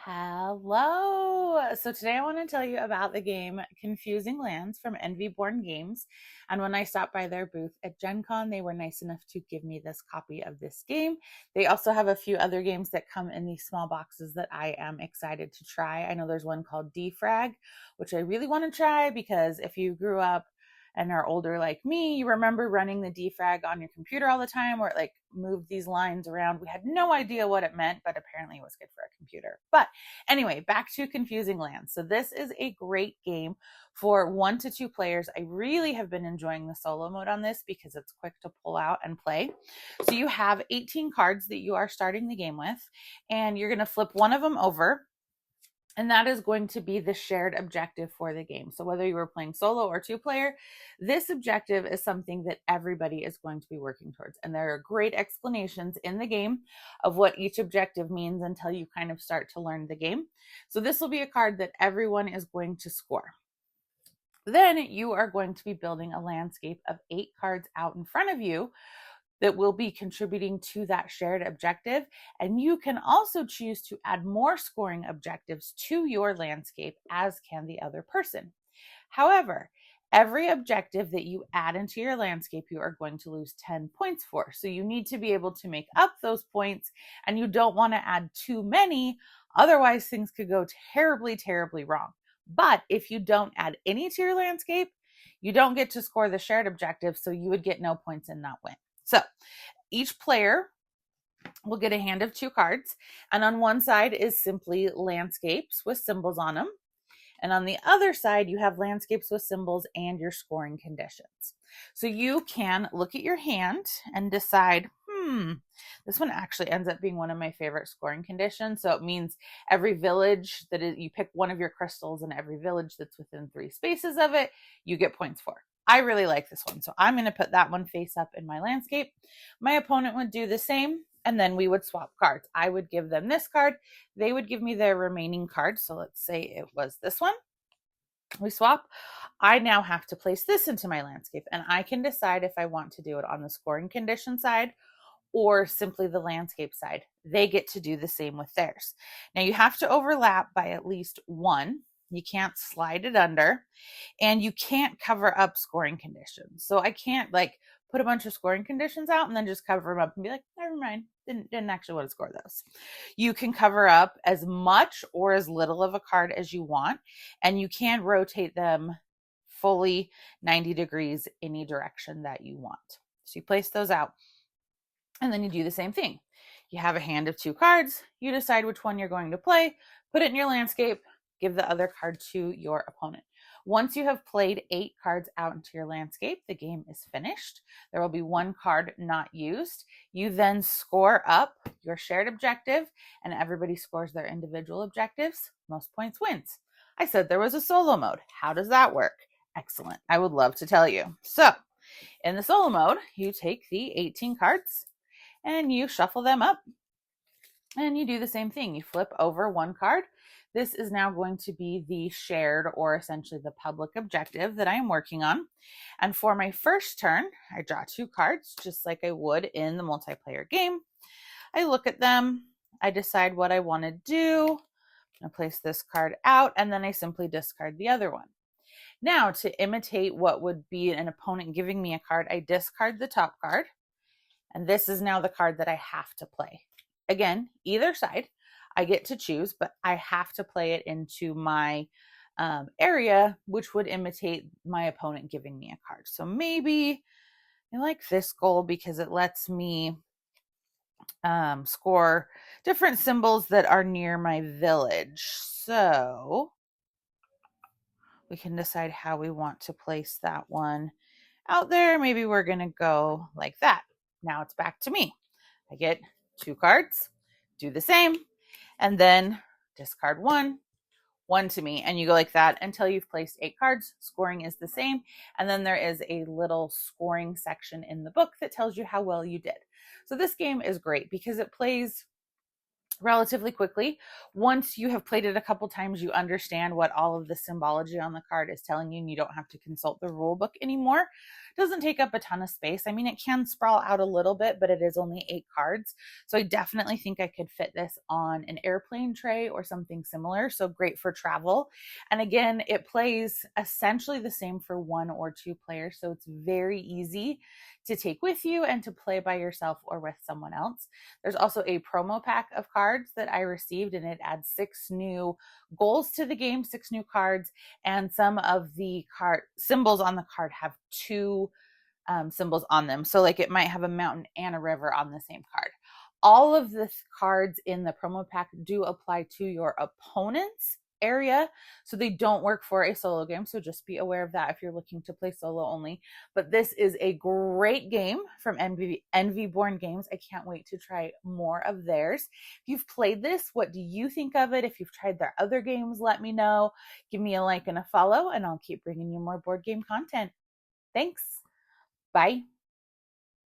Hello. So today I want to tell you about the game Confusing Lands from Envy Born Games. And when I stopped by their booth at Gen Con, they were nice enough to give me this copy of this game. They also have a few other games that come in these small boxes that I am excited to try. I know there's one called Defrag, which I really want to try because if you grew up and are older like me, you remember running the defrag on your computer all the time where it like moved these lines around. We had no idea what it meant, but apparently it was good for a computer. But anyway, back to Confusing Lands. So this is a great game for 1 to 2 players. I really have been enjoying the solo mode on this because it's quick to pull out and play. So you have 18 cards that you are starting the game with, and you're going to flip one of them over. And that is going to be the shared objective for the game. So whether you were playing solo or 2-player, this objective is something that everybody is going to be working towards. And there are great explanations in the game of what each objective means until you kind of start to learn the game. So this will be a card that everyone is going to score. Then you are going to be building a landscape of 8 cards out in front of you that will be contributing to that shared objective. And you can also choose to add more scoring objectives to your landscape, as can the other person. However, every objective that you add into your landscape, you are going to lose 10 points for. So you need to be able to make up those points, and you don't want to add too many. Otherwise, things could go terribly, terribly wrong. But if you don't add any to your landscape, you don't get to score the shared objective, so you would get no points and not win. So each player will get a hand of 2 cards, and on one side is simply landscapes with symbols on them. And on the other side, you have landscapes with symbols and your scoring conditions. So you can look at your hand and decide, this one actually ends up being one of my favorite scoring conditions. So it means every village you pick one of your crystals, and every village that's within 3 spaces of it, you get points for. I really like this one. So I'm going to put that one face up in my landscape. My opponent would do the same, and then we would swap cards. I would give them this card. They would give me their remaining card. So let's say it was this one. We swap. I now have to place this into my landscape, and I can decide if I want to do it on the scoring condition side or simply the landscape side. They get to do the same with theirs. Now you have to overlap by at least 1. You can't slide it under, and you can't cover up scoring conditions. So I can't like put a bunch of scoring conditions out and then just cover them up and be like, never mind, didn't actually want to score those. You can cover up as much or as little of a card as you want, and you can rotate them fully 90 degrees any direction that you want. So you place those out, and then you do the same thing. You have a hand of 2 cards. You decide which one you're going to play, put it in your landscape, give the other card to your opponent. Once you have played 8 cards out into your landscape, the game is finished. There will be 1 card not used. You then score up your shared objective, and everybody scores their individual objectives. Most points wins. I said there was a solo mode. How does that work? Excellent. I would love to tell you. So in the solo mode, you take the 18 cards and you shuffle them up, and you do the same thing. You flip over 1 card. This is now going to be the shared, or essentially the public objective that I am working on. And for my first turn, I draw 2 cards, just like I would in the multiplayer game. I look at them. I decide what I want to do. I place this card out, and then I simply discard the other one. Now, to imitate what would be an opponent giving me a card, I discard the top card. And this is now the card that I have to play. Again, either side, I get to choose, but I have to play it into my area, which would imitate my opponent giving me a card. So maybe I like this goal because it lets me score different symbols that are near my village. So we can decide how we want to place that one out there. Maybe we're going to go like that. Now it's back to me. I get 2 cards, do the same, and then discard 1 to me. And you go like that until you've placed 8 cards. Scoring is the same. And then there is a little scoring section in the book that tells you how well you did. So this game is great because it plays relatively quickly. Once you have played it a couple times, you understand what all of the symbology on the card is telling you, and you don't have to consult the rule book anymore. doesn't take up a ton of space. I mean, it can sprawl out a little bit, but it is only 8 cards. So I definitely think I could fit this on an airplane tray or something similar. So great for travel. And again, it plays essentially the same for 1 or 2 players. So it's very easy to take with you and to play by yourself or with someone else. There's also a promo pack of cards that I received, and it adds 6 new goals to the game, 6 new cards, and some of the card symbols on the card have 2 symbols on them. So like it might have a mountain and a river on the same card. All of the cards in the promo pack do apply to your opponent's area, so they don't work for a solo game. So just be aware of that if you're looking to play solo only. But this is a great game from Envy Born Games. I can't wait to try more of theirs. If you've played this, what do you think of it? If you've tried their other games, let me know. Give me a like and a follow, and I'll keep bringing you more board game content. Thanks. Bye.